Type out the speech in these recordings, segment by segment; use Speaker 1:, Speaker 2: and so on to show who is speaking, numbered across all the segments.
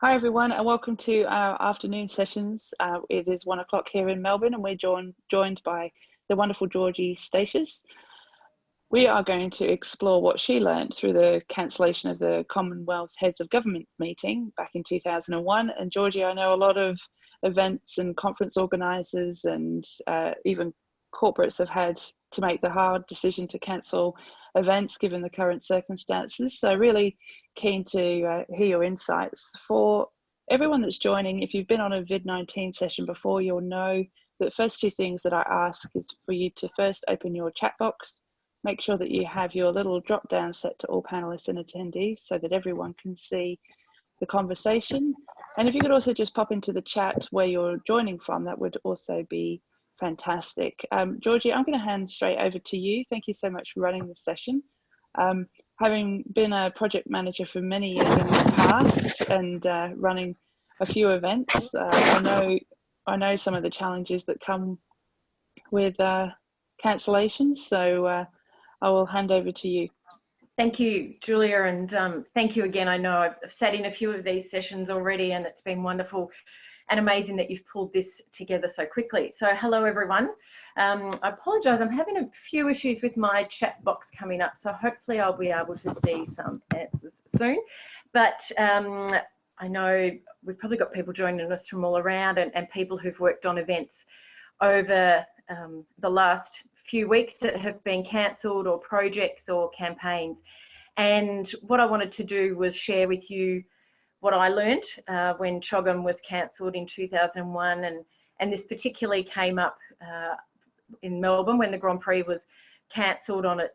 Speaker 1: Hi everyone, and welcome to our afternoon sessions. It is 1 o'clock here in Melbourne, and we're joined by the wonderful Georgie Statius. We are going to explore what she learned through the cancellation of the Commonwealth Heads of Government meeting back in 2001. And Georgie, I know a lot of events and conference organisers and even corporates have had to make the hard decision to cancel events given the current circumstances. So really keen to hear your insights. For everyone that's joining, if you've been on a Vid19 session before, you'll know that the first two things that I ask is for you to first open your chat box, make sure that you have your little drop down set to all panelists and attendees so that everyone can see the conversation. And if you could also just pop into the chat where you're joining from, that would also be fantastic. Georgie, I'm going to hand straight over to you. Thank you so much for running this session. Having been a project manager for many years in the past and running a few events, I know some of the challenges that come with cancellations. So I will hand over to you.
Speaker 2: Thank you, Julia, and thank you again. I know I've sat in a few of these sessions already, and it's been wonderful and amazing that you've pulled this together so quickly. So hello, everyone. I apologise, I'm having a few issues with my chat box coming up, so hopefully I'll be able to see some answers soon. But I know we've probably got people joining us from all around and people who've worked on events over the last few weeks that have been cancelled, or projects or campaigns. And what I wanted to do was share with you what I learned when CHOGM was cancelled in 2001, and this particularly came up in Melbourne when the Grand Prix was cancelled on its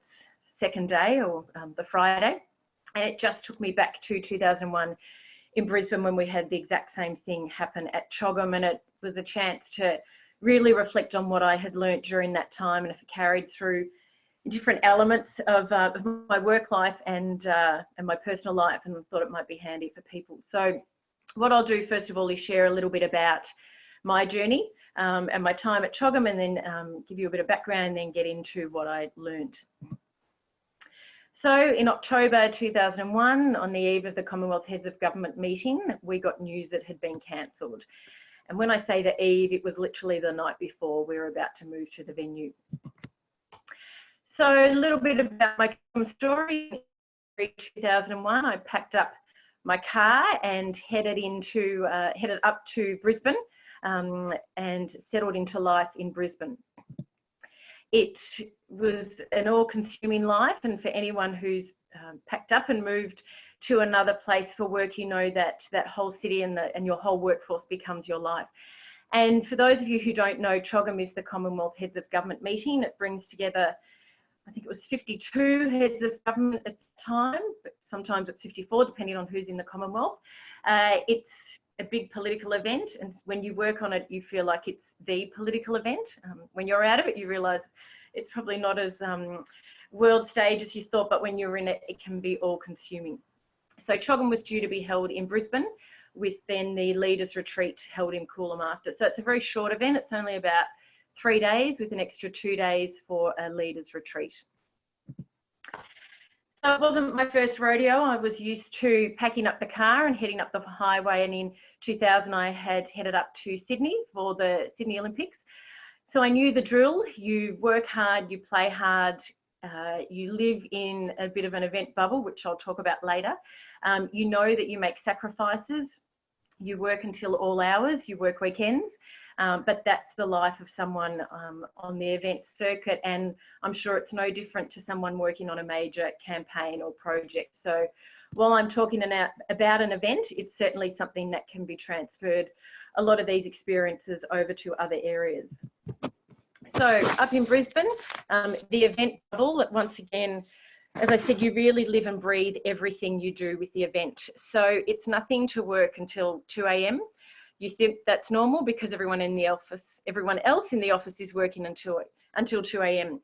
Speaker 2: second day, or the Friday, and it just took me back to 2001 in Brisbane when we had the exact same thing happen at CHOGM, and it was a chance to really reflect on what I had learnt during that time, and if it carried through different elements of my work life and my personal life, and I thought it might be handy for people. So what I'll do first of all is share a little bit about my journey and my time at CHOGM, and then give you a bit of background and then get into what I learnt. So in October 2001, on the eve of the Commonwealth Heads of Government meeting, we got news that had been cancelled. And when I say the eve, it was literally the night before we were about to move to the venue. So a little bit about my story. In 2001, I packed up my car and headed up to Brisbane and settled into life in Brisbane. It was an all-consuming life, and for anyone who's packed up and moved to another place for work, you know that that whole city and your whole workforce becomes your life. And for those of you who don't know, CHOGM is the Commonwealth Heads of Government meeting. It brings together, I think it was 52 heads of government at the time, but sometimes it's 54 depending on who's in the Commonwealth. It's a big political event, and when you work on it, you feel like it's the political event. When you're out of it, you realise it's probably not as world stage as you thought, but when you're in it, it can be all-consuming. So CHOGM was due to be held in Brisbane, with then the Leaders Retreat held in Coolum after. So it's a very short event. It's only about 3 days with an extra 2 days for a Leaders Retreat. So it wasn't my first rodeo. I was used to packing up the car and heading up the highway, and in 2000 I had headed up to Sydney for the Sydney Olympics. So I knew the drill. You work hard, you play hard, you live in a bit of an event bubble, which I'll talk about later. You know that you make sacrifices, you work until all hours, you work weekends, but that's the life of someone on the event circuit, and I'm sure it's no different to someone working on a major campaign or project. So while I'm talking about an event, it's certainly something that can be transferred, a lot of these experiences, over to other areas. So up in Brisbane, the event bubble, once again, as I said, you really live and breathe everything you do with the event. So it's nothing to work until 2 AM. You think that's normal because everyone else in the office is working until 2 AM.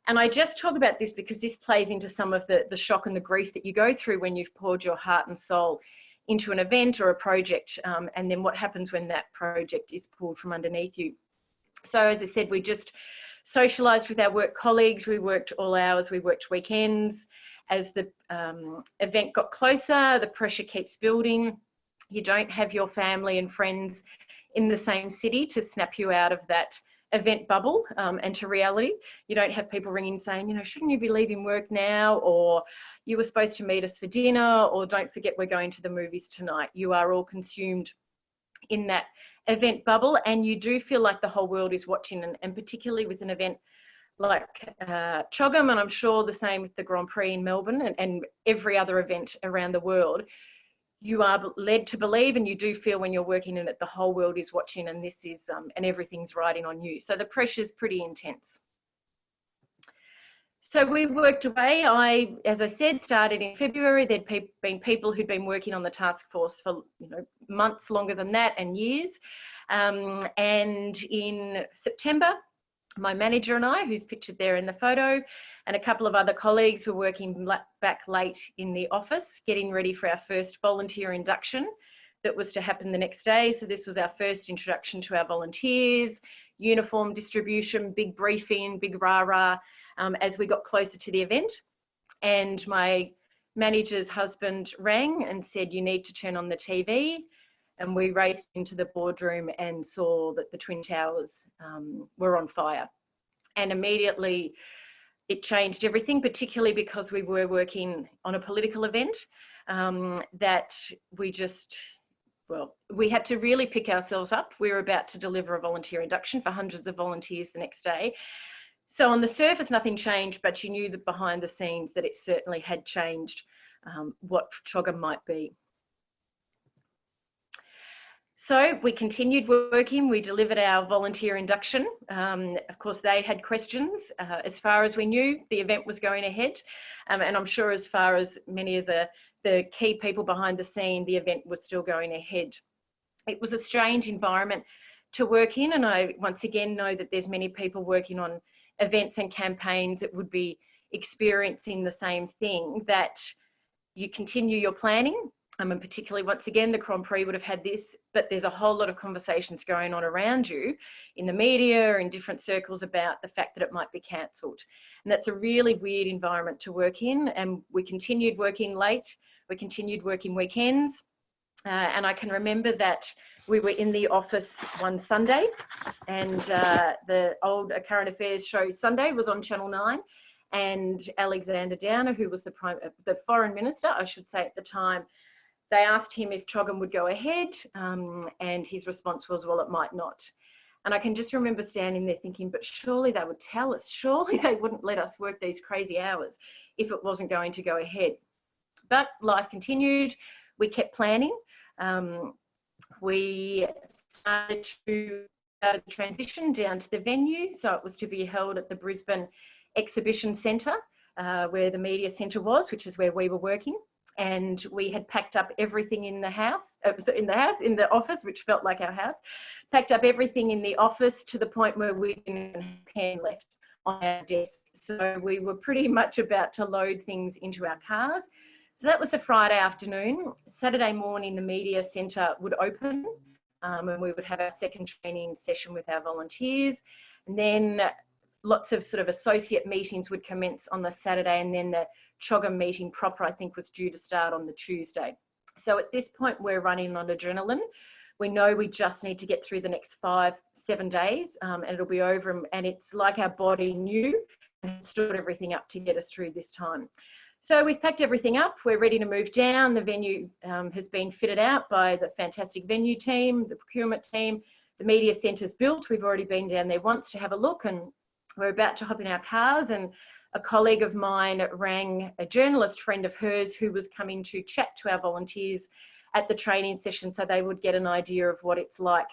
Speaker 2: And I just talk about this because this plays into some of the shock and the grief that you go through when you've poured your heart and soul into an event or a project, and then what happens when that project is pulled from underneath you. So as I said, we just socialised with our work colleagues, we worked all hours, we worked weekends. As the event got closer, the pressure keeps building. You don't have your family and friends in the same city to snap you out of that event bubble and to reality. You don't have people ringing saying, you know, shouldn't you be leaving work now? Or you were supposed to meet us for dinner, or don't forget we're going to the movies tonight. You are all consumed in that event bubble, and you do feel like the whole world is watching, and particularly with an event like CHOGM, and I'm sure the same with the Grand Prix in Melbourne and every other event around the world. You are led to believe, and you do feel when you're working in it, the whole world is watching, and this is and everything's riding on you. So the pressure's pretty intense. So we worked away. I, as I said, started in February. There'd been people who'd been working on the task force for, you know, months longer than that and years. And in September, my manager and I, who's pictured there in the photo, and a couple of other colleagues were working back late in the office, getting ready for our first volunteer induction that was to happen the next day. So this was our first introduction to our volunteers, uniform distribution, big briefing, big rah-rah, as we got closer to the event. And my manager's husband rang and said, you need to turn on the TV. And we raced into the boardroom and saw that the Twin Towers were on fire. And immediately it changed everything, particularly because we were working on a political event that we just, well, we had to really pick ourselves up. We were about to deliver a volunteer induction for hundreds of volunteers the next day. So on the surface, nothing changed, but you knew that behind the scenes that it certainly had changed what CHOGM might be. So we continued working, we delivered our volunteer induction. Of course, they had questions. As far as we knew, the event was going ahead. And I'm sure as far as many of the key people behind the scene, the event was still going ahead. It was a strange environment to work in. And I once again know that there's many people working on events and campaigns that would be experiencing the same thing, that you continue your planning. And particularly, once again, the Grand Prix would have had this, but there's a whole lot of conversations going on around you in the media, in different circles, about the fact that it might be cancelled. And that's a really weird environment to work in. And we continued working late, we continued working weekends. And I can remember that we were in the office one Sunday, and the old Current Affairs show Sunday was on Channel 9. And Alexander Downer, who was the foreign minister, I should say at the time, they asked him if CHOGM would go ahead, and his response was, well, it might not. And I can just remember standing there thinking, but surely they would tell us, surely they wouldn't let us work these crazy hours if it wasn't going to go ahead. But life continued, we kept planning. We started to transition down to the venue. So it was to be held at the Brisbane Exhibition Centre, where the media centre was, which is where we were working. And we had packed up everything in the house, in the office, which felt like our house, packed up everything in the office to the point where we didn't have a pen left on our desk. So we were pretty much about to load things into our cars. So that was a Friday afternoon. Saturday morning, the media centre would open, and we would have our second training session with our volunteers. And then lots of sort of associate meetings would commence on the Saturday, and then the CHOGM meeting proper, I think, was due to start on the Tuesday. So at this point, we're running on adrenaline. We know we just need to get through the next 5-7 days, and it'll be over. And it's like our body knew and stood everything up to get us through this time. So we've packed everything up. We're ready to move down. The venue has been fitted out by the fantastic venue team, the procurement team. The media centre's built. We've already been down there once to have a look, and we're about to hop in our cars, and a colleague of mine rang a journalist friend of hers who was coming to chat to our volunteers at the training session, so they would get an idea of what it's like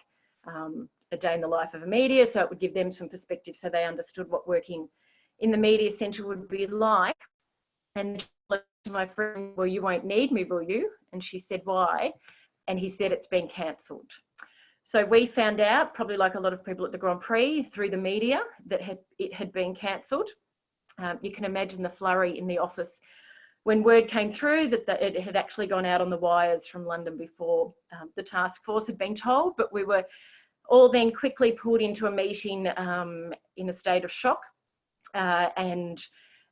Speaker 2: a day in the life of a media. So it would give them some perspective, so they understood what working in the media centre would be like. And my friend, well, you won't need me, will you? And she said, why? And he said, it's been cancelled. So we found out, probably like a lot of people at the Grand Prix, through the media, that it had been cancelled. You can imagine the flurry in the office when word came through that it had actually gone out on the wires from London before the task force had been told. But we were all then quickly pulled into a meeting in a state of shock and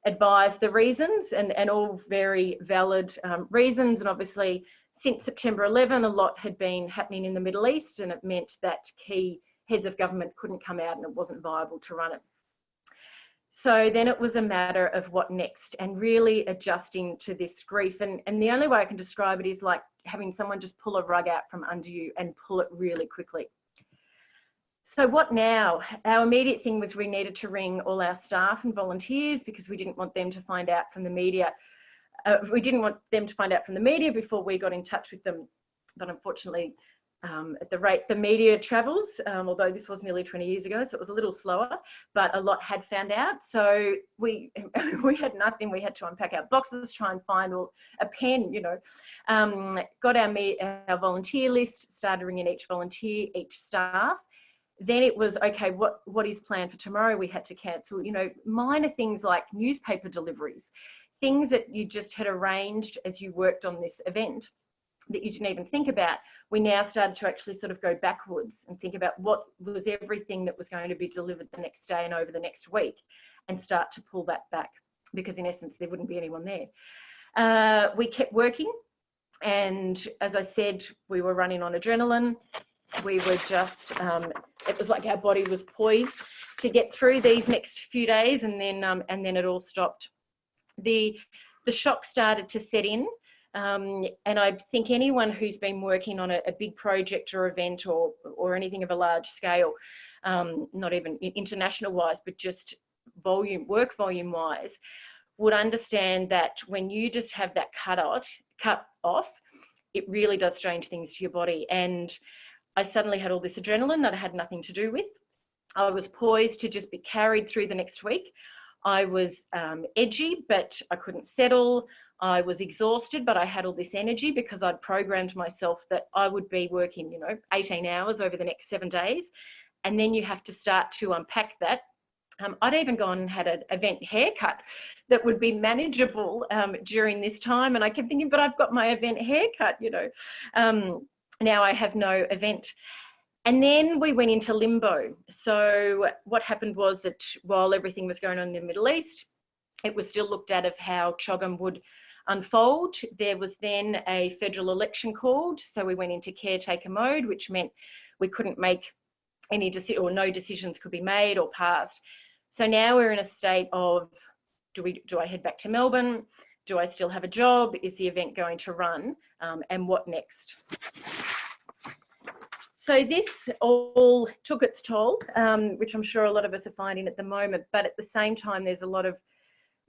Speaker 2: advised the reasons, and all very valid reasons. And obviously Since September 11, a lot had been happening in the Middle East, and it meant that key heads of government couldn't come out and it wasn't viable to run it. So then it was a matter of what next, and really adjusting to this grief. And the only way I can describe it is like having someone just pull a rug out from under you and pull it really quickly. So what now? Our immediate thing was we needed to ring all our staff and volunteers because we didn't want them to find out from the media. We didn't want them to find out from the media before we got in touch with them. But unfortunately, at the rate the media travels, although this was nearly 20 years ago, so it was a little slower, but a lot had found out. So we had nothing. We had to unpack our boxes, try and find a pen, you know, got our volunteer list, started ringing each volunteer, each staff. Then it was, okay, what is planned for tomorrow? We had to cancel, you know, minor things like newspaper deliveries, things that you just had arranged as you worked on this event that you didn't even think about. We now started to actually sort of go backwards and think about what was everything that was going to be delivered the next day and over the next week, and start to pull that back, because in essence there wouldn't be anyone there. We kept working, and as I said, we were running on adrenaline. We were just, it was like our body was poised to get through these next few days, and then it all stopped. The shock started to set in. And I think anyone who's been working on a big project or event or anything of a large scale, not even international wise, but just work volume wise, would understand that when you just have that cut off, it really does strange things to your body. And I suddenly had all this adrenaline that I had nothing to do with. I was poised to just be carried through the next week. I was edgy, but I couldn't settle. I was exhausted, but I had all this energy because I'd programmed myself that I would be working, you know, 18 hours over the next 7 days. And then you have to start to unpack that. I'd even gone and had an event haircut that would be manageable during this time. And I kept thinking, but I've got my event haircut, you know. Now I have no event. And then we went into limbo. So what happened was that while everything was going on in the Middle East, it was still looked at of how CHOGM would unfold. There was then a federal election called, so we went into caretaker mode, which meant we couldn't make any decision, or no decisions could be made or passed. So now we're in a state of, do I head back to Melbourne? Do I still have a job? Is the event going to run? And what next? So this all took its toll, which I'm sure a lot of us are finding at the moment, but at the same time, there's a lot of,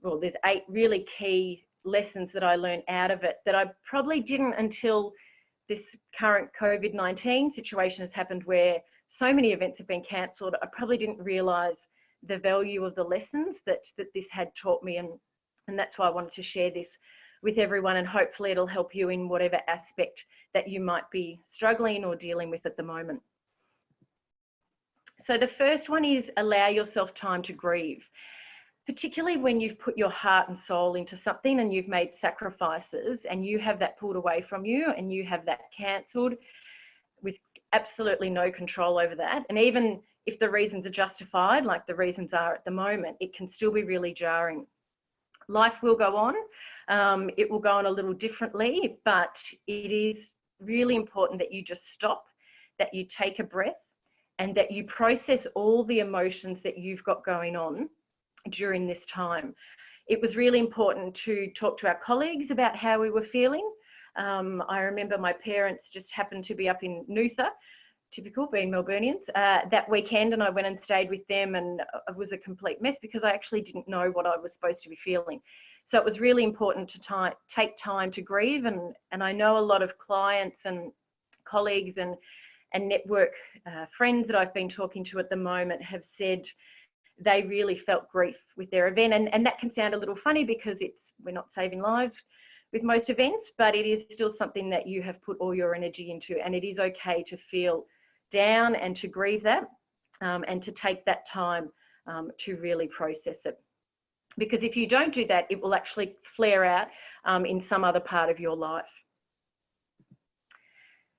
Speaker 2: well, there's 8 really key lessons that I learned out of it that I probably didn't until this current COVID-19 situation has happened, where so many events have been cancelled. I probably didn't realise the value of the lessons that this had taught me, and that's why I wanted to share this with everyone, and hopefully it'll help you in whatever aspect that you might be struggling or dealing with at the moment. So the first one is allow yourself time to grieve, particularly when you've put your heart and soul into something and you've made sacrifices and you have that pulled away from you and you have that cancelled with absolutely no control over that. And even if the reasons are justified, like the reasons are at the moment, it can still be really jarring. Life will go on. It will go on a little differently, but it is really important that you just stop, that you take a breath, and that you process all the emotions that you've got going on during this time. It was really important to talk to our colleagues about how we were feeling. I remember my parents just happened to be up in Noosa, typical being Melburnians, that weekend, and I went and stayed with them, and it was a complete mess because I actually didn't know what I was supposed to be feeling. So it was really important to take time to grieve, and I know a lot of clients and colleagues and network friends that I've been talking to at the moment have said they really felt grief with their event, and that can sound a little funny because we're not saving lives with most events, but it is still something that you have put all your energy into, and it is okay to feel down and to grieve that, and to take that time to really process it. Because if you don't do that, it will actually flare out in some other part of your life.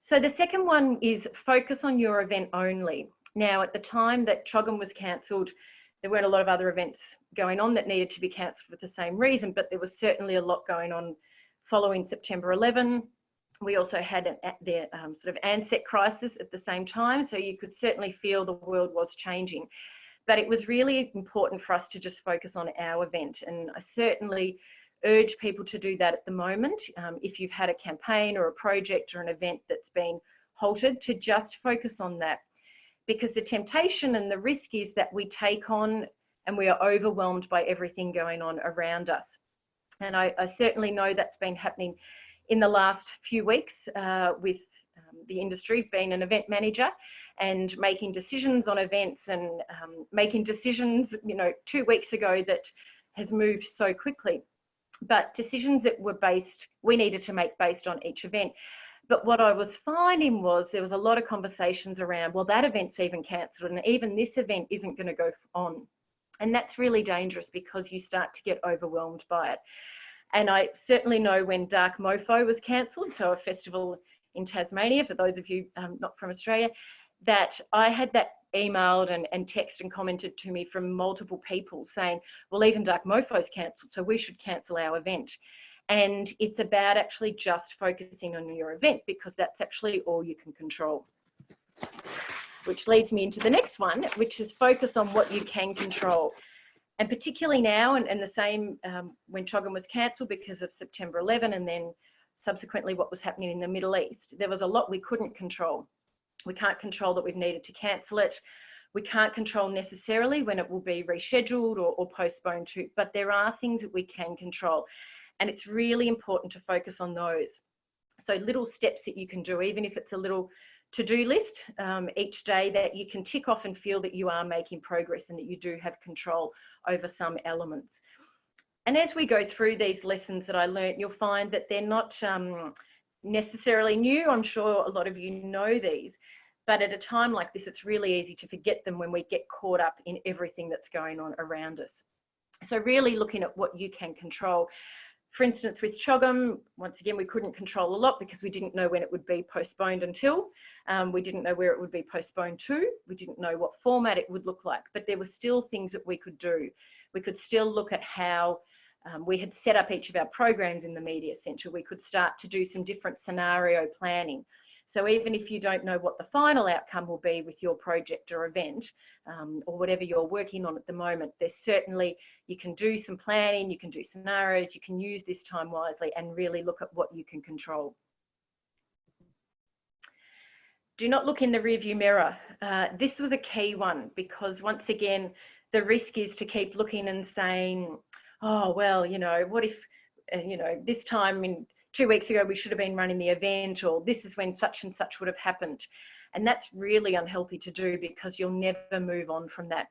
Speaker 2: So the second one is focus on your event only. Now, at the time that CHOGM was cancelled, there weren't a lot of other events going on that needed to be cancelled for the same reason, but there was certainly a lot going on following September 11. We also had the sort of ANZAC crisis at the same time, so you could certainly feel the world was changing. But it was really important for us to just focus on our event, and I certainly urge people to do that at the moment. If you've had a campaign or a project or an event that's been halted, to just focus on that, because the temptation and the risk is that we take on and we are overwhelmed by everything going on around us. And I certainly know that's been happening in the last few weeks with the industry, being an event manager and making decisions on events and making decisions, 2 weeks ago that has moved so quickly. But decisions that we needed to make based on each event. But what I was finding was there was a lot of conversations around, well, that event's even cancelled and even this event isn't going to go on. And that's really dangerous because you start to get overwhelmed by it. And I certainly know when Dark Mofo was cancelled, so a festival in Tasmania, for those of you not from Australia, that I had that emailed and text and commented to me from multiple people saying, well, even Dark Mofo's cancelled, so we should cancel our event. And it's about actually just focusing on your event, because that's actually all you can control. Which leads me into the next one, which is focus on what you can control. And particularly now, and the same when CHOGM was cancelled because of September 11 and then subsequently what was happening in the Middle East, there was a lot we couldn't control. We can't control that we've needed to cancel it. We can't control necessarily when it will be rescheduled or postponed to, but there are things that we can control. And it's really important to focus on those. So little steps that you can do, even if it's a little to-do list each day that you can tick off and feel that you are making progress and that you do have control over some elements. And as we go through these lessons that I learned, you'll find that they're not necessarily new. I'm sure a lot of you know these, but at a time like this, it's really easy to forget them when we get caught up in everything that's going on around us. So really looking at what you can control. For instance, with CHOGM, once again, we couldn't control a lot because we didn't know when it would be postponed until. We didn't know where it would be postponed to. We didn't know what format it would look like, but there were still things that we could do. We could still look at how we had set up each of our programs in the media centre. We could start to do some different scenario planning. So even if you don't know what the final outcome will be with your project or event, or whatever you're working on at the moment, there's certainly, you can do some planning, you can do scenarios, you can use this time wisely and really look at what you can control. Do not look in the rearview mirror. This was a key one, because once again, the risk is to keep looking and saying, oh, well, what if, this time in 2 weeks ago, we should have been running the event, or this is when such and such would have happened. And that's really unhealthy to do, because you'll never move on from that.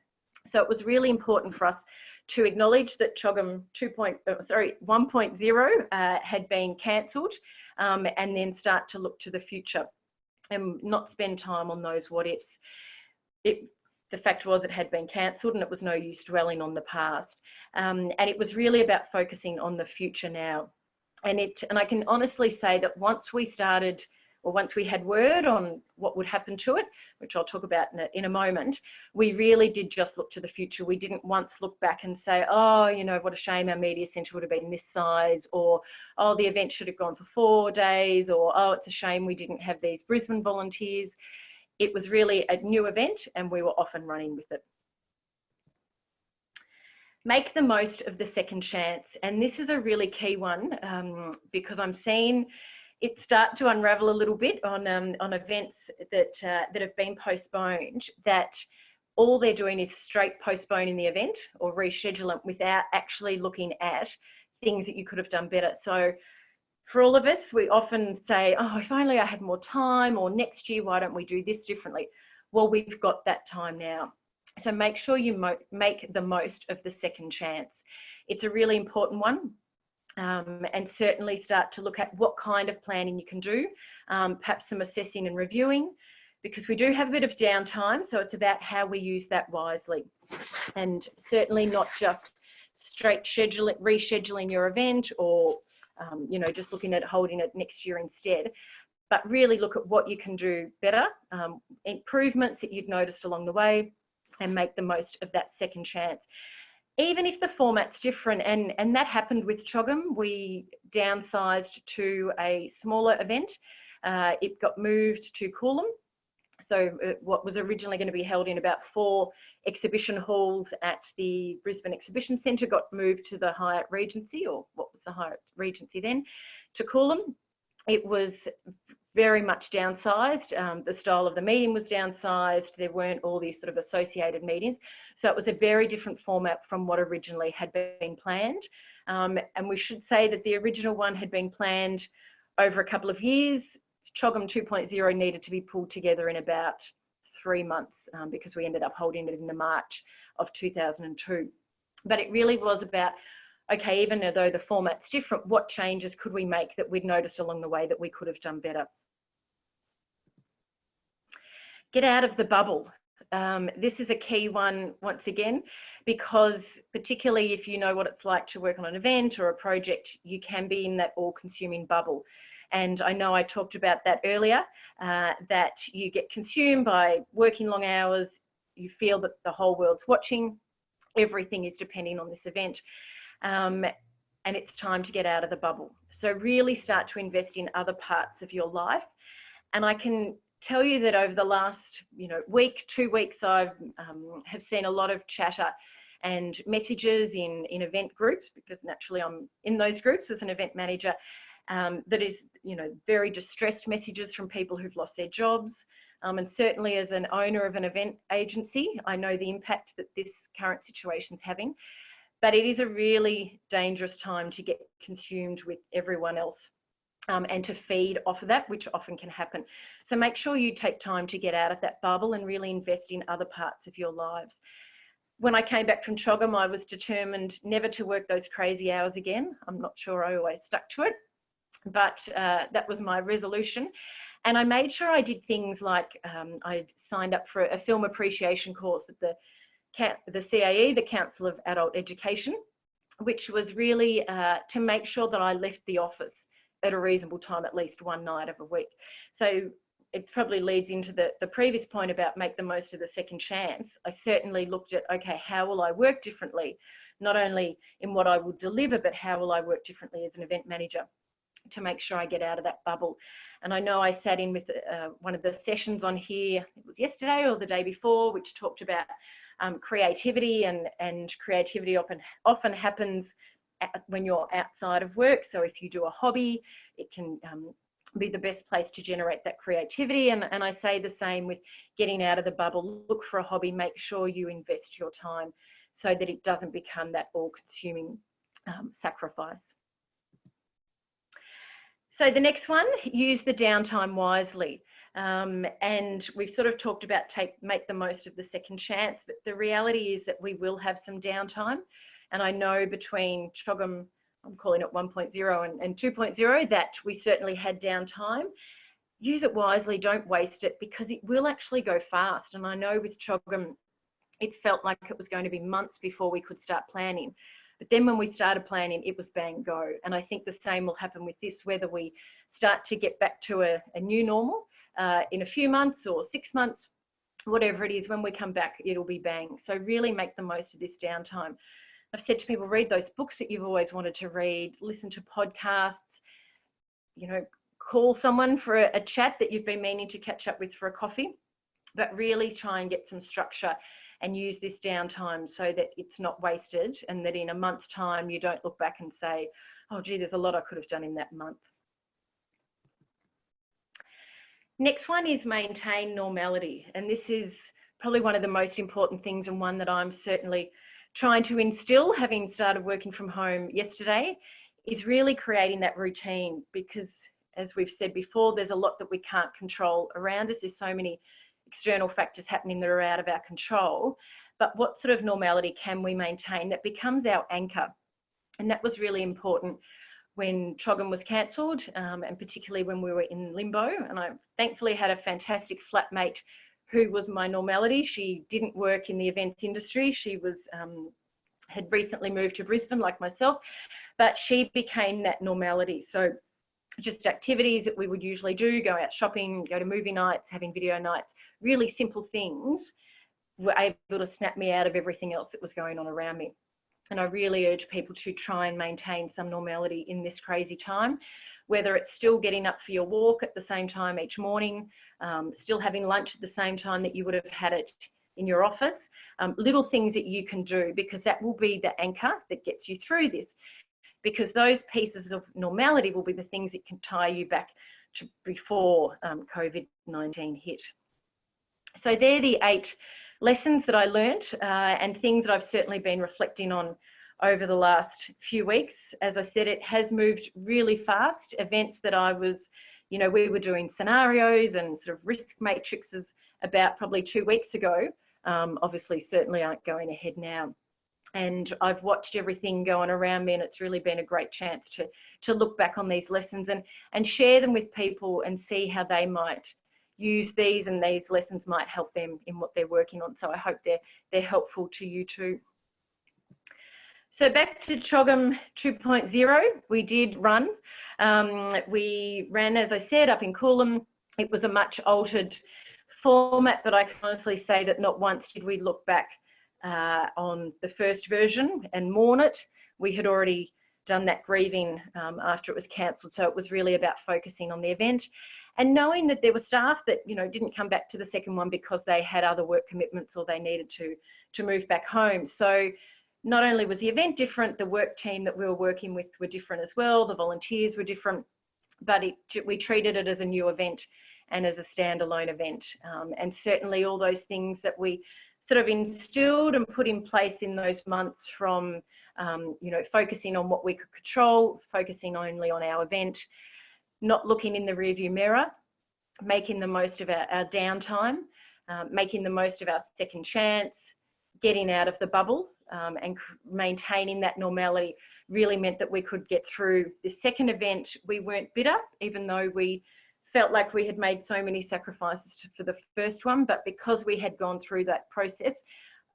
Speaker 2: So it was really important for us to acknowledge that CHOGM 1.0 had been cancelled, and then start to look to the future and not spend time on those what ifs. The fact was it had been cancelled and it was no use dwelling on the past. And it was really about focusing on the future now. And I can honestly say that once we started, or once we had word on what would happen to it, which I'll talk about in a moment, we really did just look to the future. We didn't once look back and say, oh, what a shame our media centre would have been this size, or, oh, the event should have gone for 4 days, or, oh, it's a shame we didn't have these Brisbane volunteers. It was really a new event and we were off and running with it. Make the most of the second chance. And this is a really key one, because I'm seeing it start to unravel a little bit on events that have been postponed, that all they're doing is straight postponing the event or reschedule it without actually looking at things that you could have done better. So for all of us, we often say, oh, if only I had more time, or next year, why don't we do this differently? Well, we've got that time now. So make sure you make the most of the second chance. It's a really important one. And certainly start to look at what kind of planning you can do, perhaps some assessing and reviewing, because we do have a bit of downtime. So it's about how we use that wisely, and certainly not just straight rescheduling your event, or just looking at holding it next year instead, but really look at what you can do better, improvements that you've noticed along the way, and make the most of that second chance. even if the format's different, and that happened with CHOGM, we downsized to a smaller event. It got moved to Coolum. So what was originally going to be held in about 4 exhibition halls at the Brisbane Exhibition Centre got moved to the Hyatt Regency, or what was the Hyatt Regency then, to Coolum. It was very much downsized. The style of the meeting was downsized. There weren't all these sort of associated meetings. So it was a very different format from what originally had been planned. And we should say that the original one had been planned over a couple of years. CHOGM 2.0 needed to be pulled together in about 3 months because we ended up holding it in the March of 2002. But it really was about, okay, even though the format's different, what changes could we make that we'd noticed along the way that we could have done better? Get out of the bubble. This is a key one once again, because particularly if you know what it's like to work on an event or a project, you can be in that all-consuming bubble. And I know I talked about that earlier, that you get consumed by working long hours, you feel that the whole world's watching, everything is depending on this event, and it's time to get out of the bubble. So really start to invest in other parts of your life. And I can tell you that over the last week, 2 weeks, I have seen a lot of chatter and messages in event groups, because naturally I'm in those groups as an event manager, that is very distressed messages from people who've lost their jobs, and certainly as an owner of an event agency, I know the impact that this current situation is having. But it is a really dangerous time to get consumed with everyone else, and to feed off of that, which often can happen. So make sure you take time to get out of that bubble and really invest in other parts of your lives. When I came back from CHOGM, I was determined never to work those crazy hours again. I'm not sure I always stuck to it, but that was my resolution. And I made sure I did things like I signed up for a film appreciation course at the CAE, the Council of Adult Education, which was really to make sure that I left the office at a reasonable time, at least one night of a week. So it probably leads into the previous point about make the most of the second chance. I certainly looked at, okay, how will I work differently? Not only in what I will deliver, but how will I work differently as an event manager to make sure I get out of that bubble. And I know I sat in with one of the sessions on here, it was yesterday or the day before, which talked about creativity, and creativity often happens when you're outside of work. So if you do a hobby, it can be the best place to generate that creativity. And I say the same with getting out of the bubble. Look for a hobby, make sure you invest your time so that it doesn't become that all-consuming sacrifice. So the next one, use the downtime wisely. And we've sort of talked about make the most of the second chance, but the reality is that we will have some downtime. And I know between CHOGM, I'm calling it 1.0 and 2.0, that we certainly had downtime. Use it wisely, don't waste it, because it will actually go fast. And I know with CHOGM, it felt like it was going to be months before we could start planning. But then when we started planning, it was bang go. And I think the same will happen with this, whether we start to get back to a new normal in a few months or 6 months, whatever it is, when we come back, it'll be bang. So really make the most of this downtime. I've said to people, read those books that you've always wanted to read, listen to podcasts, call someone for a chat that you've been meaning to catch up with for a coffee, but really try and get some structure and use this downtime so that it's not wasted, and that in a month's time, you don't look back and say, oh, gee, there's a lot I could have done in that month. Next one is maintain normality. And this is probably one of the most important things, and one that I'm certainly trying to instill, having started working from home yesterday, is really creating that routine, because as we've said before, there's a lot that we can't control around us. There's so many external factors happening that are out of our control. But what sort of normality can we maintain that becomes our anchor? And that was really important when CHOGM was cancelled, and particularly when we were in limbo. And I thankfully had a fantastic flatmate who was my normality. She didn't work in the events industry. She was had recently moved to Brisbane like myself, but she became that normality. So just activities that we would usually do, go out shopping, go to movie nights, having video nights, really simple things were able to snap me out of everything else that was going on around me. And I really urge people to try and maintain some normality in this crazy time, whether it's still getting up for your walk at the same time each morning, still having lunch at the same time that you would have had it in your office, little things that you can do, because that will be the anchor that gets you through this, because those pieces of normality will be the things that can tie you back to before COVID-19 hit. So they're the 8 lessons that I learnt, and things that I've certainly been reflecting on over the last few weeks. As I said, it has moved really fast. Events that I was, you know, we were doing scenarios and sort of risk matrices about probably 2 weeks ago, obviously certainly aren't going ahead now. And I've watched everything going around me, and it's really been a great chance to look back on these lessons and share them with people and see how they might use these, and these lessons might help them in what they're working on. So I hope they're helpful to you too. So back to CHOGM 2.0, we did run. We ran, as I said, up in Coolum. It was a much altered format, but I can honestly say that not once did we look back on the first version and mourn it. We had already done that grieving after it was cancelled, so it was really about focusing on the event and knowing that there were staff that, you know, didn't come back to the second one because they had other work commitments or they needed to move back home. So not only was the event different, the work team that we were working with were different as well, the volunteers were different, but we treated it as a new event and as a standalone event. And certainly all those things that we sort of instilled and put in place in those months, from you know, focusing on what we could control, focusing only on our event, not looking in the rearview mirror, making the most of our downtime, making the most of our second chance, getting out of the bubble, and maintaining that normality really meant that we could get through the second event. We weren't bitter, even though we felt like we had made so many sacrifices for the first one, but because we had gone through that process,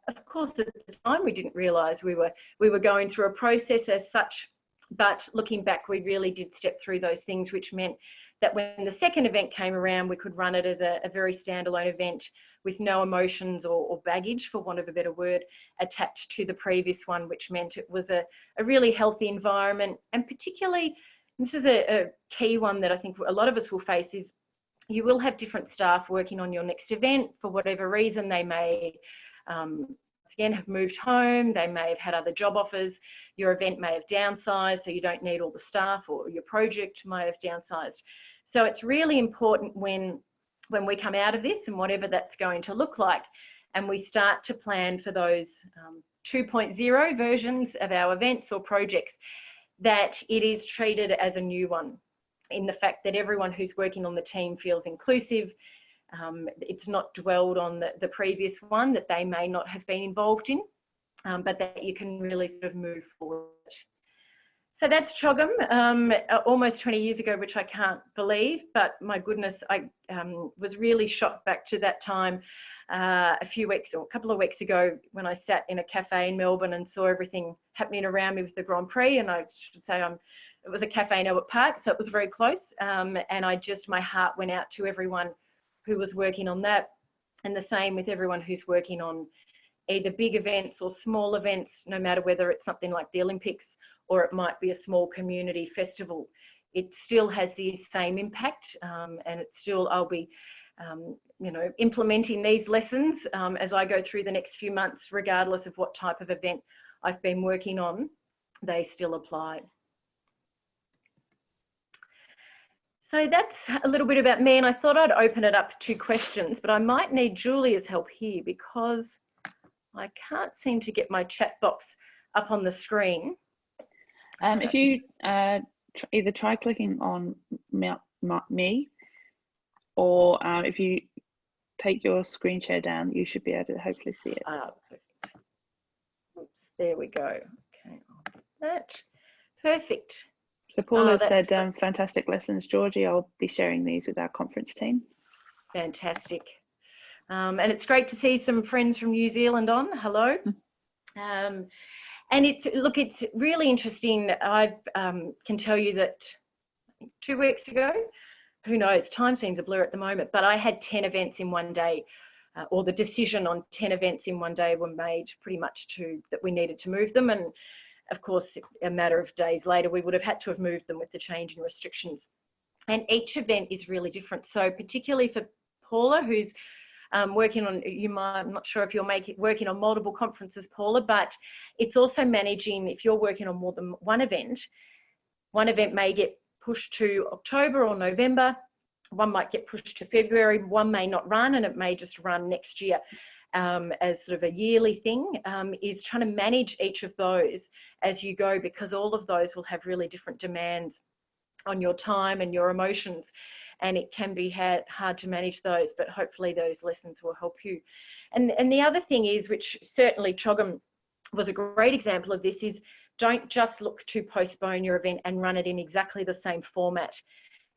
Speaker 2: of course at the time we didn't realise we were going through a process as such, but looking back we really did step through those things, which meant that when the second event came around, we could run it as a very standalone event with no emotions or baggage, for want of a better word, attached to the previous one, which meant it was a really healthy environment. And particularly, this is a key one that I think a lot of us will face, is you will have different staff working on your next event for whatever reason. They may, again, have moved home, they may have had other job offers, your event may have downsized, so you don't need all the staff, or your project may have downsized. So it's really important when we come out of this, and whatever that's going to look like, and we start to plan for those 2.0 versions of our events or projects, that it is treated as a new one, in the fact that everyone who's working on the team feels inclusive. It's not dwelled on the previous one that they may not have been involved in, but that you can really sort of move forward. So that's CHOGM, almost 20 years ago, which I can't believe, but my goodness, I was really shocked back to that time a couple of weeks ago, when I sat in a cafe in Melbourne and saw everything happening around me with the Grand Prix. And I should say it was a cafe in Albert Park, so it was very close. And my heart went out to everyone who was working on that, and the same with everyone who's working on either big events or small events, no matter whether it's something like the Olympics or it might be a small community festival. It still has the same impact, and it's still, I'll be you know, implementing these lessons as I go through the next few months, regardless of what type of event I've been working on, they still apply. So that's a little bit about me, and I thought I'd open it up to questions, but I might need Julia's help here because I can't seem to get my chat box up on the screen.
Speaker 1: If you either try clicking on me, or if you take your screen share down, you should be able to hopefully see it.
Speaker 2: Perfect. Oops, there we go. Okay, that perfect.
Speaker 1: So Paula said, fantastic lessons, Georgie. I'll be sharing these with our conference team.
Speaker 2: Fantastic. And it's great to see some friends from New Zealand on. Hello. And it's really interesting. I can tell you that 2 weeks ago, who knows, time seems a blur at the moment, but I had 10 events in one day or the decision on 10 events in one day were made pretty much that we needed to move them. And of course, a matter of days later, we would have had to have moved them with the change in restrictions. And each event is really different. So particularly for Paula, who's working on, I'm not sure if you're working on multiple conferences, Paula, but it's also managing, if you're working on more than one event may get pushed to October or November, one might get pushed to February, one may not run, and it may just run next year as sort of a yearly thing, is trying to manage each of those as you go, because all of those will have really different demands on your time and your emotions, and it can be hard to manage those, but hopefully those lessons will help you. And the other thing is, which certainly CHOGM was a great example of this, is don't just look to postpone your event and run it in exactly the same format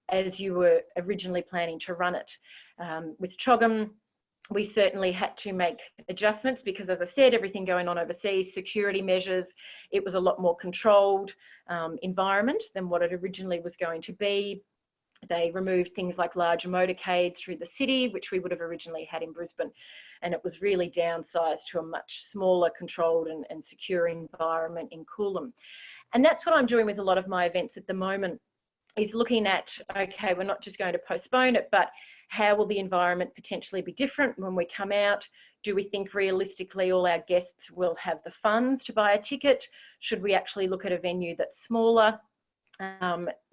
Speaker 2: as you were originally planning to run it. With CHOGM, we certainly had to make adjustments because, as I said, everything going on overseas, security measures, it was a lot more controlled environment than what it originally was going to be. They removed things like larger motorcades through the city, which we would have originally had in Brisbane. And it was really downsized to a much smaller, controlled and secure environment in Coolum. And that's what I'm doing with a lot of my events at the moment, is looking at, okay, we're not just going to postpone it, but how will the environment potentially be different when we come out? Do we think realistically all our guests will have the funds to buy a ticket? Should we actually look at a venue that's smaller?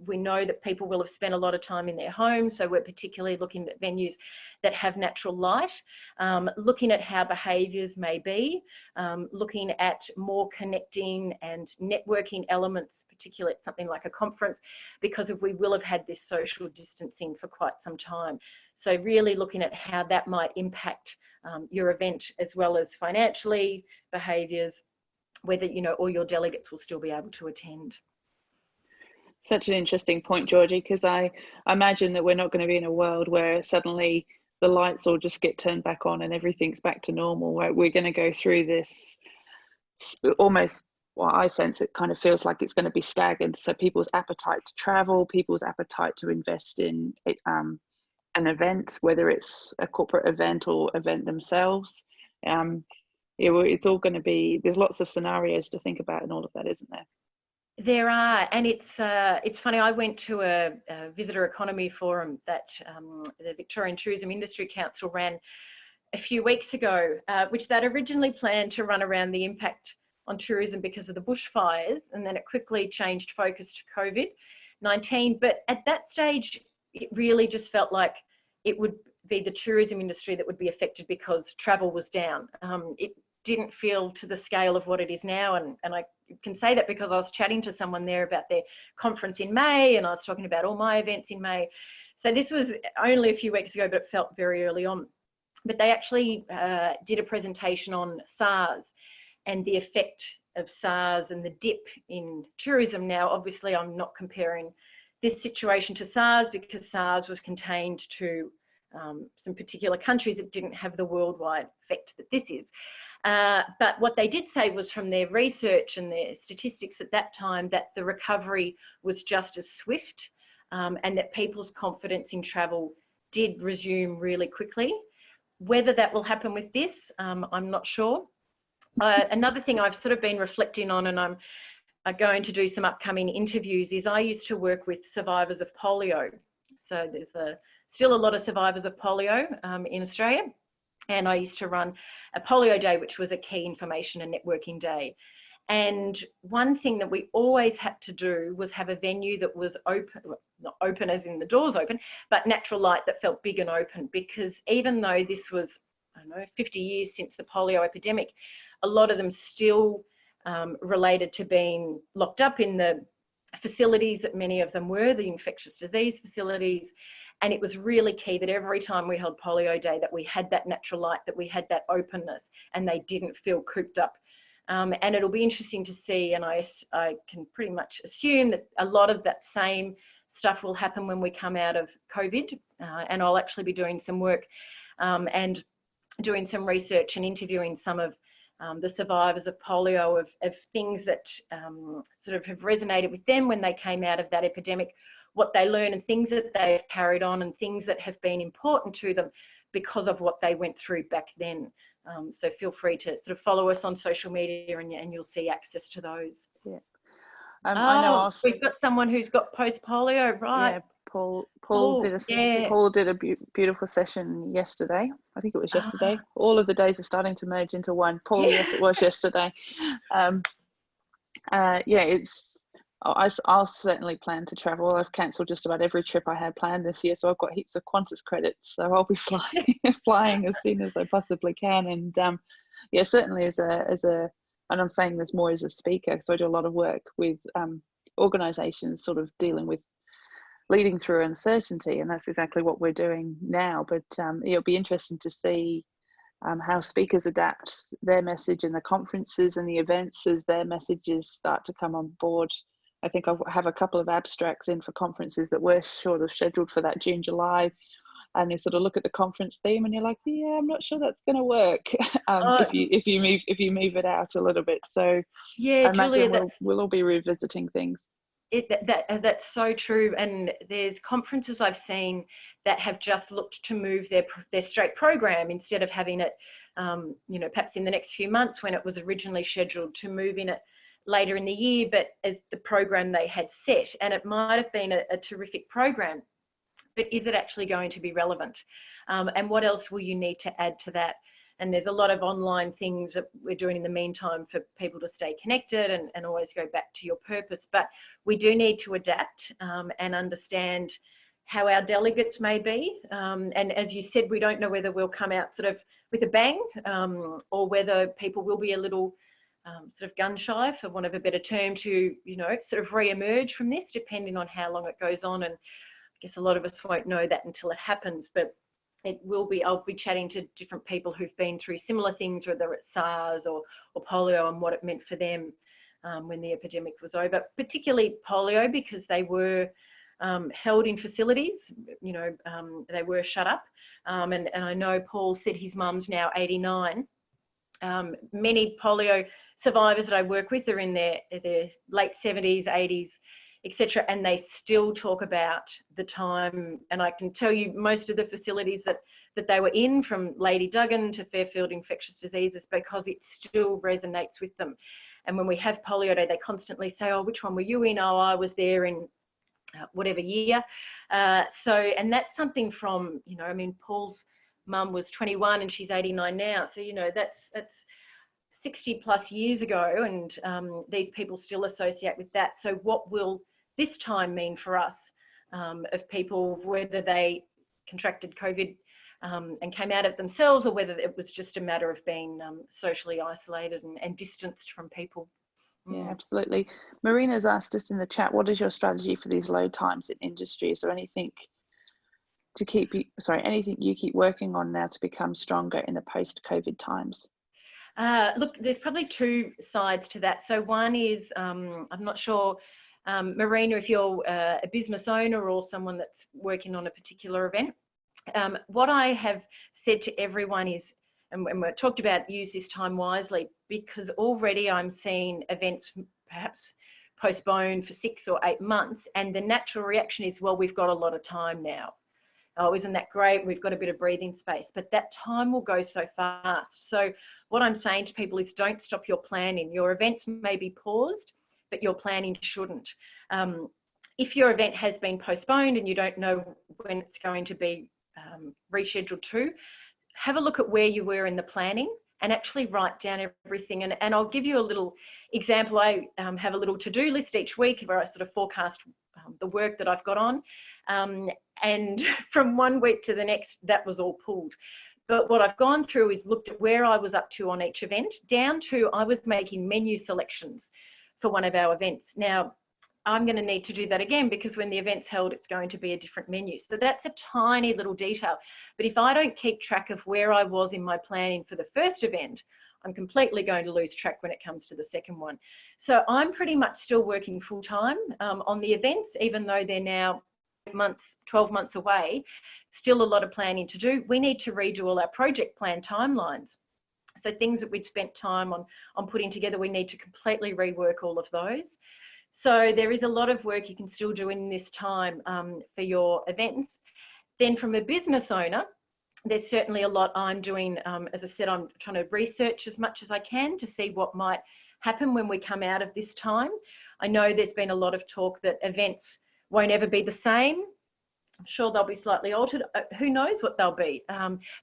Speaker 2: We know that people will have spent a lot of time in their homes, so we're particularly looking at venues that have natural light, looking at how behaviours may be, looking at more connecting and networking elements, particularly at something like a conference, because we will have had this social distancing for quite some time. So really looking at how that might impact your event, as well as financially, behaviours, whether, you know, all your delegates will still be able to attend.
Speaker 1: Such an interesting point, Georgie, because I imagine that we're not going to be in a world where suddenly the lights all just get turned back on and everything's back to normal. We're going to go through this almost, well, I sense it kind of feels like it's going to be staggered. So people's appetite to travel, people's appetite to invest in an event, whether it's a corporate event or event themselves, it's all going to be, there's lots of scenarios to think about in all of that, isn't there?
Speaker 2: There are, and it's funny. I went to a visitor economy forum that the Victorian Tourism Industry Council ran a few weeks ago, which they'd originally planned to run around the impact on tourism because of the bushfires, and then it quickly changed focus to COVID-19. But at that stage, it really just felt like it would be the tourism industry that would be affected because travel was down. It didn't feel to the scale of what it is now, and I can say that because I was chatting to someone there about their conference in May, and I was talking about all my events in May. So this was only a few weeks ago, but it felt very early on. But they actually did a presentation on SARS and the effect of SARS and the dip in tourism. Now, obviously, I'm not comparing this situation to SARS because SARS was contained to some particular countries. It didn't have the worldwide effect that this is. But what they did say was, from their research and their statistics at that time, that the recovery was just as swift, and that people's confidence in travel did resume really quickly. Whether that will happen with this, I'm not sure. Another thing I've sort of been reflecting on, and I'm going to do some upcoming interviews, is I used to work with survivors of polio. So there's still a lot of survivors of polio in Australia. And I used to run a polio day, which was a key information and networking day. And one thing that we always had to do was have a venue that was open, not open as in the doors open, but natural light that felt big and open, because even though this was, I don't know, 50 years since the polio epidemic, a lot of them still related to being locked up in the facilities that many of them were, the infectious disease facilities. And it was really key that every time we held Polio Day, that we had that natural light, that we had that openness, and they didn't feel cooped up. And it'll be interesting to see, and I can pretty much assume that a lot of that same stuff will happen when we come out of COVID. And I'll actually be doing some work and doing some research and interviewing some of the survivors of polio, of things that sort of have resonated with them when they came out of that epidemic, what they learn and things that they've carried on and things that have been important to them, because of what they went through back then. So feel free to sort of follow us on social media, and you'll see access to those.
Speaker 1: Yeah. I know
Speaker 2: we've got someone who's got post-polio, right?
Speaker 1: Yeah, Paul did a beautiful session yesterday. I think it was yesterday. All of the days are starting to merge into one. Paul, yes, it was yesterday. I'll certainly plan to travel. I've cancelled just about every trip I had planned this year, so I've got heaps of Qantas credits. So I'll be flying as soon as I possibly can. And certainly as a, and I'm saying this more as a speaker, so I do a lot of work with organisations sort of dealing with leading through uncertainty, and that's exactly what we're doing now. But it'll be interesting to see how speakers adapt their message in the conferences and the events as their messages start to come on board. I think I have a couple of abstracts in for conferences that were sort of scheduled for that June, July, and you sort of look at the conference theme and you're like, yeah, I'm not sure that's going to work if you move it out a little bit. So
Speaker 2: yeah,
Speaker 1: I imagine
Speaker 2: Julia,
Speaker 1: we'll all be revisiting things.
Speaker 2: That's so true. And there's conferences I've seen that have just looked to move their straight program instead of having it, perhaps in the next few months when it was originally scheduled, to move in it later in the year, but as the program they had set. And it might have been a terrific program, but is it actually going to be relevant? And what else will you need to add to that? And there's a lot of online things that we're doing in the meantime for people to stay connected and always go back to your purpose. But we do need to adapt and understand how our delegates may be. And as you said, we don't know whether we'll come out sort of with a bang or whether people will be a little sort of gun shy, for want of a better term, to, sort of re-emerge from this, depending on how long it goes on. And I guess a lot of us won't know that until it happens, but I'll be chatting to different people who've been through similar things, whether it's SARS or polio, and what it meant for them when the epidemic was over, particularly polio, because they were held in facilities, they were shut up. And I know Paul said his mum's now 89. Many polio survivors that I work with are in their late 70s, 80s, etc., and they still talk about the time. And I can tell you most of the facilities that they were in, from Lady Duggan to Fairfield Infectious Diseases, because it still resonates with them. And when we have Polio Day, they constantly say, oh, which one were you in? Oh, I was there in whatever year. And that's something from, Paul's mum was 21 and she's 89 now. So, that's 60 plus years ago, and these people still associate with that. So what will this time mean for us, of people, whether they contracted COVID and came out of it themselves, or whether it was just a matter of being socially isolated and distanced from people?
Speaker 1: Yeah, absolutely. Marina's asked us in the chat, what is your strategy for these low times in industry? Is there anything anything you keep working on now to become stronger in the post-COVID times?
Speaker 2: Look, there's probably two sides to that. So one is, I'm not sure, Marina, if you're a business owner or someone that's working on a particular event, what I have said to everyone is, and we've talked about, use this time wisely, because already I'm seeing events perhaps postponed for 6 or 8 months, and the natural reaction is, well, we've got a lot of time now. Oh, isn't that great? We've got a bit of breathing space, but that time will go so fast. So what I'm saying to people is, don't stop your planning. Your events may be paused, but your planning shouldn't. If your event has been postponed and you don't know when it's going to be rescheduled to, have a look at where you were in the planning and actually write down everything. And I'll give you a little example. I have a little to-do list each week where I sort of forecast the work that I've got on. And from one week to the next, that was all pulled. But what I've gone through is looked at where I was up to on each event, down to I was making menu selections for one of our events. Now, I'm going to need to do that again, because when the event's held, it's going to be a different menu. So that's a tiny little detail. But if I don't keep track of where I was in my planning for the first event, I'm completely going to lose track when it comes to the second one. So I'm pretty much still working full time on the events, even though they're now 12 months away. Still a lot of planning to do. We need to redo all our project plan timelines. So things that we'd spent time on putting together, we need to completely rework all of those. So there is a lot of work you can still do in this time for your events. Then from a business owner, there's certainly a lot I'm doing. As I said, I'm trying to research as much as I can to see what might happen when we come out of this time. I know there's been a lot of talk that events won't ever be the same. I'm sure they'll be slightly altered. Who knows what they'll be?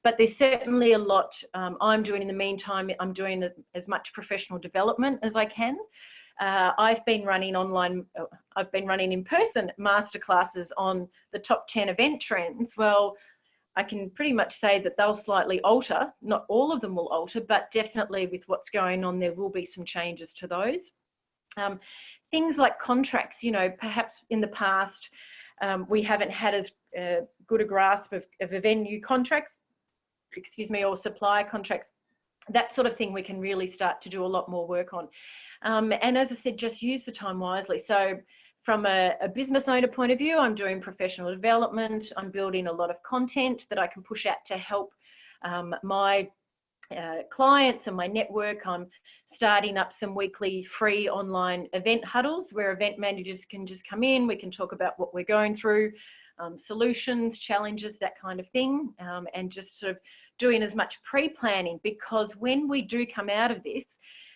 Speaker 2: But there's certainly a lot I'm doing in the meantime. I'm doing as much professional development as I can. I've been running in-person masterclasses on the top 10 event trends. Well, I can pretty much say that they'll slightly alter. Not all of them will alter, but definitely with what's going on, there will be some changes to those. Things like contracts, you know, perhaps in the past, we haven't had as good a grasp of a venue contracts, or supply contracts, that sort of thing we can really start to do a lot more work on. And as I said, just use the time wisely. So from a business owner point of view, I'm doing professional development. I'm building a lot of content that I can push out to help my clients and my network. I'm starting up some weekly free online event huddles where event managers can just come in. We can talk about what we're going through, solutions, challenges, that kind of thing, and just sort of doing as much pre-planning, because when we do come out of this,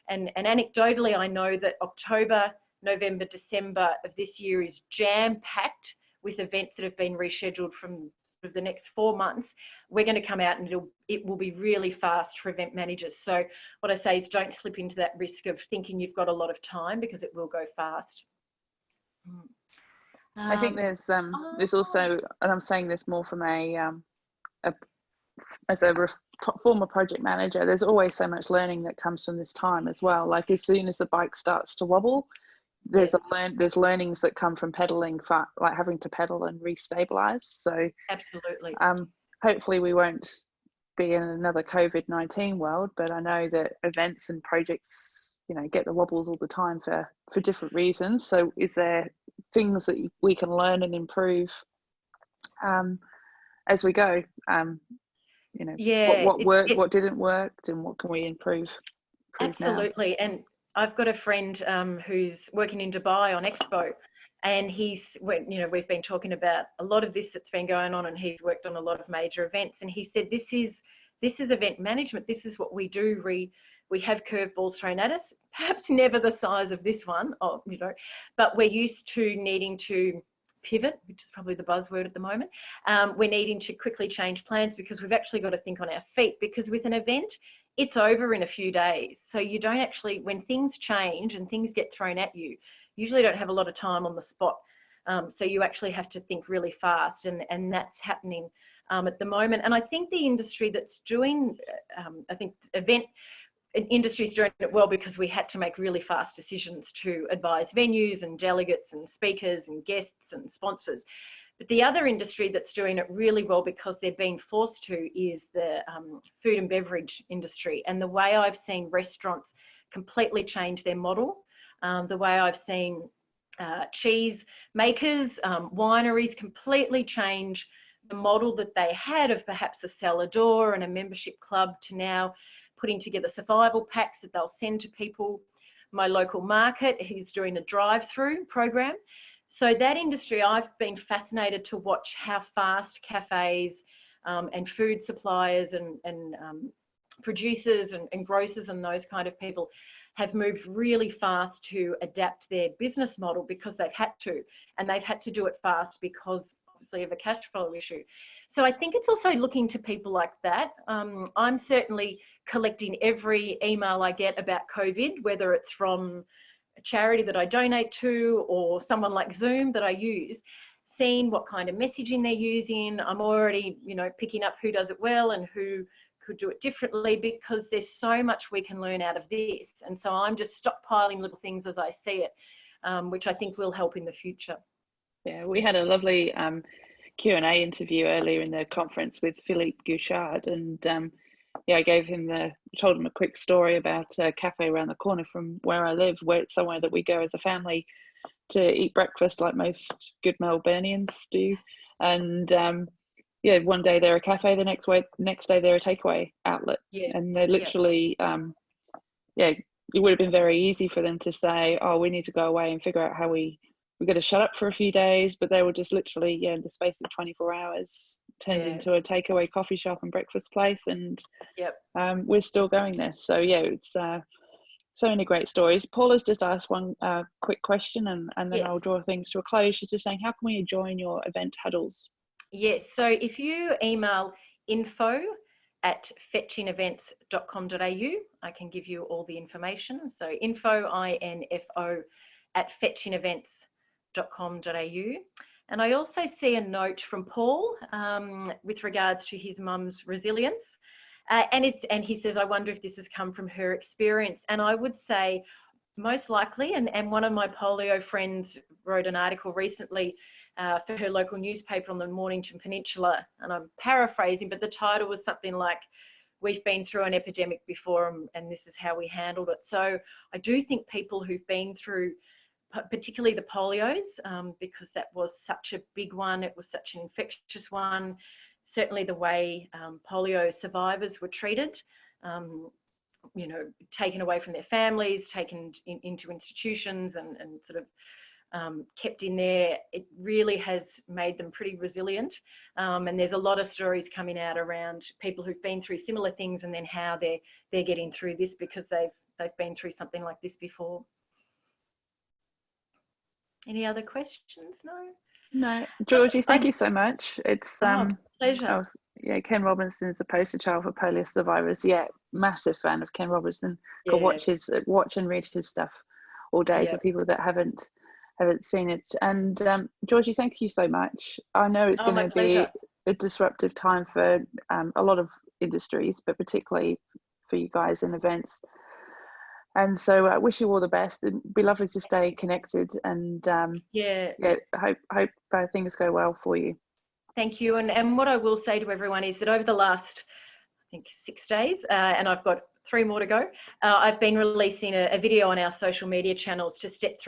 Speaker 2: and anecdotally, I know that October, November, December of this year is jam-packed with events that have been rescheduled from the next 4 months. We're going to come out and it will be really fast for event managers. So what I say is don't slip into that risk of thinking you've got a lot of time, because it will go fast.
Speaker 1: I think there's also, and I'm saying this more from as a former project manager, there's always so much learning that comes from this time as well. Like as soon as the bike starts to wobble, there's there's learnings that come from pedaling, like having to pedal and restabilize. So
Speaker 2: absolutely.
Speaker 1: Hopefully we won't be in another COVID-19 world, but I know that events and projects, you know, get the wobbles all the time for different reasons. So is there things that we can learn and improve as we go? You know, what worked, what didn't work, and what can we improve
Speaker 2: absolutely now? And I've got a friend who's working in Dubai on Expo, and we've been talking about a lot of this that's been going on, and he's worked on a lot of major events, and he said this is event management. This is what we do. We have curveballs thrown at us, perhaps never the size of this one, but we're used to needing to pivot, which is probably the buzzword at the moment. We're needing to quickly change plans because we've actually got to think on our feet, because with an event, it's over in a few days. So you don't actually, when things change and things get thrown at you, usually don't have a lot of time on the spot. So you actually have to think really fast, and that's happening at the moment. And I think the industry that's doing, I think event industry is doing it well, because we had to make really fast decisions to advise venues and delegates and speakers and guests and sponsors. But the other industry that's doing it really well, because they're being forced to, is the food and beverage industry. And the way I've seen restaurants completely change their model, the way I've seen cheese makers, wineries completely change the model that they had of perhaps a cellar door and a membership club to now putting together survival packs that they'll send to people. My local market, he's doing a drive-through program. So that industry, I've been fascinated to watch how fast cafes and food suppliers and producers and grocers and those kind of people have moved really fast to adapt their business model, because they've had to, and they've had to do it fast because obviously of a cash flow issue. So I think it's also looking to people like that. I'm certainly collecting every email I get about COVID, whether it's from a charity that I donate to or someone like Zoom that I use, seeing what kind of messaging they're using. I'm already, picking up who does it well and who could do it differently, because there's so much we can learn out of this. And so I'm just stockpiling little things as I see it, which I think will help in the future.
Speaker 1: Yeah, we had a lovely Q&A interview earlier in the conference with Philippe Gouchard, and I told him a quick story about a cafe around the corner from where I live, where it's somewhere that we go as a family to eat breakfast like most good Melburnians do. And one day they're a cafe, the next day they're a takeaway outlet. Yeah. And they're literally it would have been very easy for them to say, oh, we need to go away and figure out how we're going to shut up for a few days, but they were just literally in the space of 24 hours turned into a takeaway coffee shop and breakfast place, and
Speaker 2: Yep.
Speaker 1: we're still going there. So yeah, it's so many great stories. Paula's just asked one quick question, and then
Speaker 2: Yes.
Speaker 1: I'll draw things to a close. She's just saying, how can we join your event huddles?
Speaker 2: Yes, so if you email info@fetchingevents.com.au, I can give you all the information. So info, I-N-F-O, @fetchingevents.com.au. And I also see a note from Paul with regards to his mum's resilience. And he says, I wonder if this has come from her experience. And I would say most likely, and one of my polio friends wrote an article recently for her local newspaper on the Mornington Peninsula, and I'm paraphrasing, but the title was something like, we've been through an epidemic before and this is how we handled it. So I do think people who've been through, particularly the polios, because that was such a big one, it was such an infectious one, certainly the way polio survivors were treated, you know, taken away from their families, taken into institutions and sort of kept in there, it really has made them pretty resilient. And there's a lot of stories coming out around people who've been through similar things and then how they're getting through this because they've been through something like this before. Any other questions?
Speaker 1: No, Georgie, thank you so much. It's
Speaker 2: pleasure.
Speaker 1: oh, yeah, Ken Robinson is the poster child for polio survivors. Yeah, massive fan of Ken Robinson. Could watch and read his stuff all day for people that haven't seen it. And Georgie, thank you so much. I know it's going to be a disruptive time for a lot of industries, but particularly for you guys in events. And so I wish you all the best. It'd be lovely to stay connected, and hope things go well for you.
Speaker 2: Thank you. And what I will say to everyone is that over the last, I think, 6 days, and I've got 3 more to go, I've been releasing a video on our social media channels to step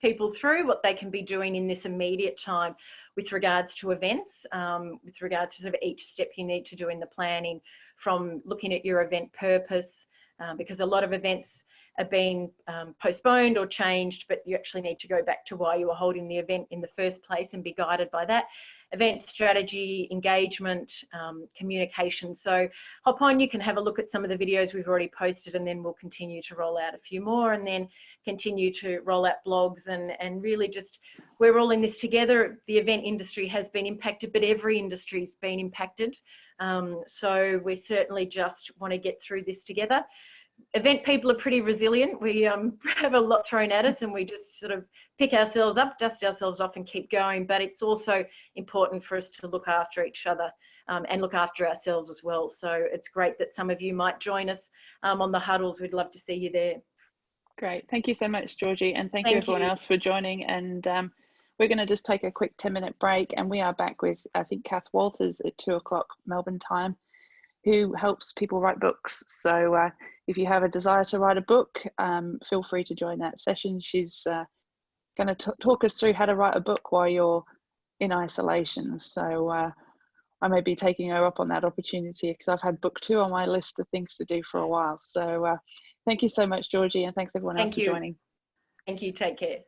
Speaker 2: people through what they can be doing in this immediate time with regards to events, with regards to sort of each step you need to do in the planning, from looking at your event purpose, because a lot of events are being postponed or changed, but you actually need to go back to why you were holding the event in the first place and be guided by that. Event strategy, engagement, communication. So hop on, you can have a look at some of the videos we've already posted, and then we'll continue to roll out a few more, and then continue to roll out blogs, and really just, we're all in this together. The event industry has been impacted, but every industry's been impacted. So we certainly just want to get through this together. Event people are pretty resilient. We have a lot thrown at us, and we just sort of pick ourselves up, dust ourselves off and keep going. But it's also important for us to look after each other and look after ourselves as well. So it's great that some of you might join us on the huddles. We'd love to see you there.
Speaker 1: Great. Thank you so much, Georgie. And thank you everyone else for joining. And we're going to just take a quick 10-minute break, and we are back with, I think, Kath Walters at 2 o'clock Melbourne time, who helps people write books. So if you have a desire to write a book, feel free to join that session. She's going to talk us through how to write a book while you're in isolation. So I may be taking her up on that opportunity, because I've had book 2 on my list of things to do for a while. So thank you so much, Georgie, and thanks everyone else for joining.
Speaker 2: Thank you. Take care.